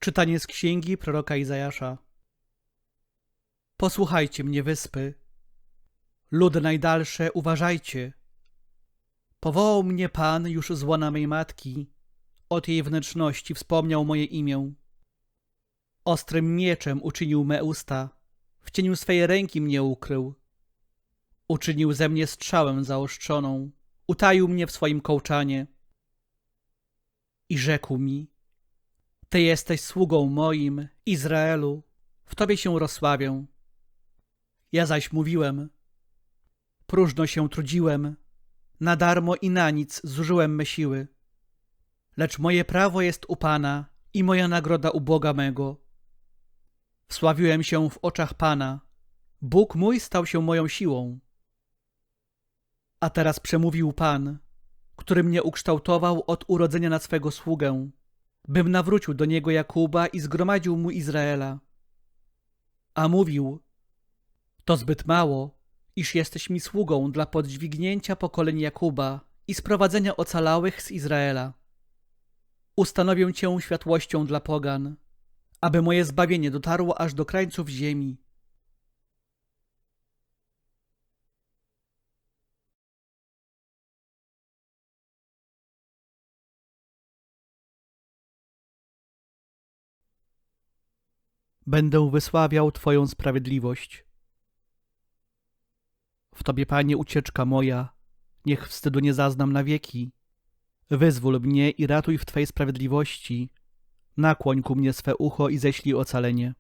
Czytanie z księgi proroka Izajasza. Posłuchajcie mnie, wyspy. Ludy najdalsze, uważajcie. Powołał mnie Pan już z łona mej matki. Od jej wnętrzności wspomniał moje imię. Ostrym mieczem uczynił me usta. W cieniu swej ręki mnie ukrył. Uczynił ze mnie strzałę zaostrzoną. Utaił mnie w swoim kołczanie. I rzekł mi: Ty jesteś sługą moim, Izraelu, w Tobie się rozsławię. Ja zaś mówiłem: próżno się trudziłem, na darmo i na nic zużyłem me siły. Lecz moje prawo jest u Pana i moja nagroda u Boga mego. Wsławiłem się w oczach Pana, Bóg mój stał się moją siłą. A teraz przemówił Pan, który mnie ukształtował od urodzenia na swego sługę, bym nawrócił do niego Jakuba i zgromadził mu Izraela. A mówił: to zbyt mało, iż jesteś mi sługą dla podźwignięcia pokoleń Jakuba i sprowadzenia ocalałych z Izraela. Ustanowię cię światłością dla pogan, aby moje zbawienie dotarło aż do krańców ziemi. Będę wysławiał Twoją sprawiedliwość. W Tobie, Panie, ucieczka moja, niech wstydu nie zaznam na wieki. Wyzwól mnie i ratuj w Twej sprawiedliwości. Nakłoń ku mnie swe ucho i ześlij ocalenie.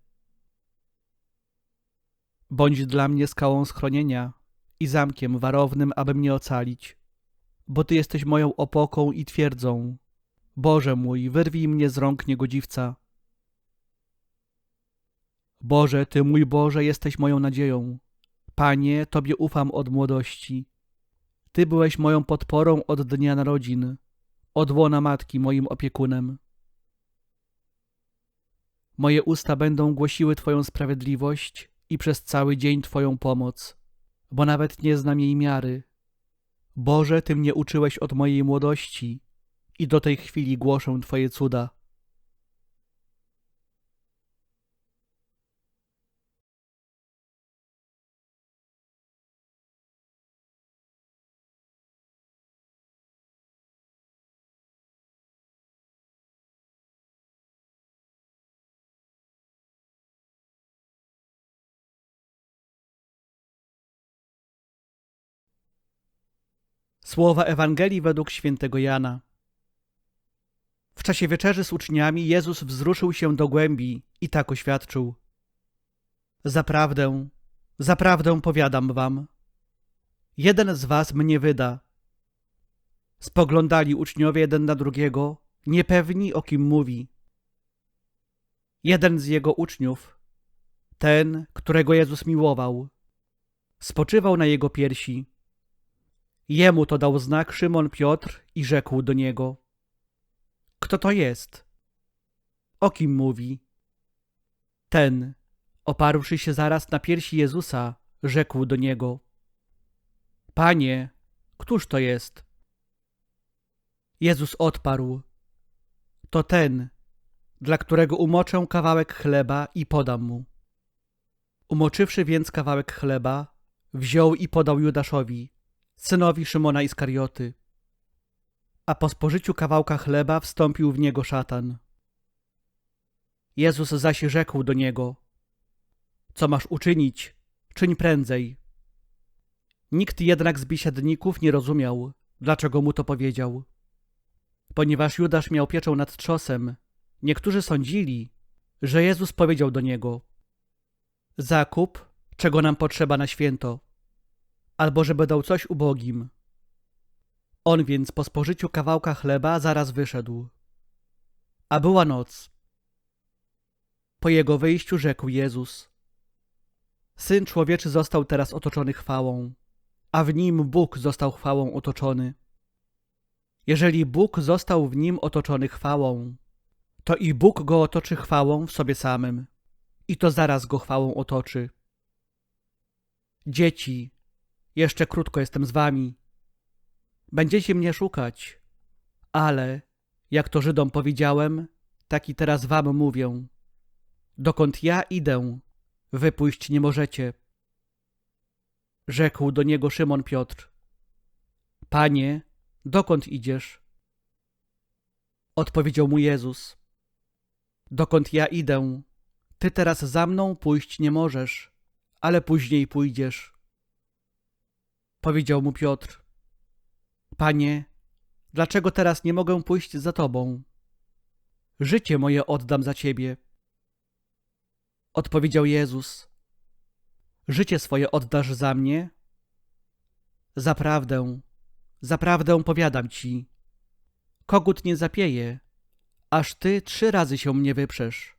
Bądź dla mnie skałą schronienia i zamkiem warownym, aby mnie ocalić. Bo Ty jesteś moją opoką i twierdzą. Boże mój, wyrwij mnie z rąk niegodziwca. Boże, Ty, mój Boże, jesteś moją nadzieją. Panie, Tobie ufam od młodości. Ty byłeś moją podporą od dnia narodzin, od łona matki moim opiekunem. Moje usta będą głosiły Twoją sprawiedliwość i przez cały dzień Twoją pomoc, bo nawet nie znam jej miary. Boże, Ty mnie uczyłeś od mojej młodości i do tej chwili głoszę Twoje cuda. Słowa Ewangelii według świętego Jana. W czasie wieczerzy z uczniami Jezus wzruszył się do głębi i tak oświadczył: Zaprawdę, zaprawdę powiadam wam, jeden z was mnie wyda. Spoglądali uczniowie jeden na drugiego, niepewni, o kim mówi. Jeden z jego uczniów, ten, którego Jezus miłował, spoczywał na jego piersi. Jemu to dał znak Szymon Piotr i rzekł do niego: Kto to jest? O kim mówi? Ten, oparłszy się zaraz na piersi Jezusa, rzekł do niego: Panie, któż to jest? Jezus odparł: To ten, dla którego umoczę kawałek chleba i podam mu. Umoczywszy więc kawałek chleba, wziął i podał Judaszowi, synowi Szymona Iskarioty. A po spożyciu kawałka chleba wstąpił w niego szatan. Jezus zaś rzekł do niego: Co masz uczynić? Czyń prędzej. Nikt jednak z biesiadników nie rozumiał, dlaczego mu to powiedział. Ponieważ Judasz miał pieczę nad trzosem, niektórzy sądzili, że Jezus powiedział do niego: Zakup, czego nam potrzeba na święto, albo żeby dał coś ubogim. On więc po spożyciu kawałka chleba zaraz wyszedł. A była noc. Po jego wyjściu rzekł Jezus: Syn Człowieczy został teraz otoczony chwałą, a w nim Bóg został chwałą otoczony. Jeżeli Bóg został w nim otoczony chwałą, to i Bóg go otoczy chwałą w sobie samym, i to zaraz go chwałą otoczy. Dzieci, jeszcze krótko jestem z wami. Będziecie mnie szukać, ale, jak to Żydom powiedziałem, tak i teraz wam mówię. Dokąd ja idę, wy pójść nie możecie. Rzekł do niego Szymon Piotr. Panie, dokąd idziesz? Odpowiedział mu Jezus. Dokąd ja idę, ty teraz za mną pójść nie możesz, ale później pójdziesz. Powiedział mu Piotr. Panie, dlaczego teraz nie mogę pójść za tobą? Życie moje oddam za ciebie. Odpowiedział Jezus. Życie swoje oddasz za mnie? Zaprawdę, zaprawdę powiadam ci, kogut nie zapieje, aż ty 3 razy się mnie wyprzesz.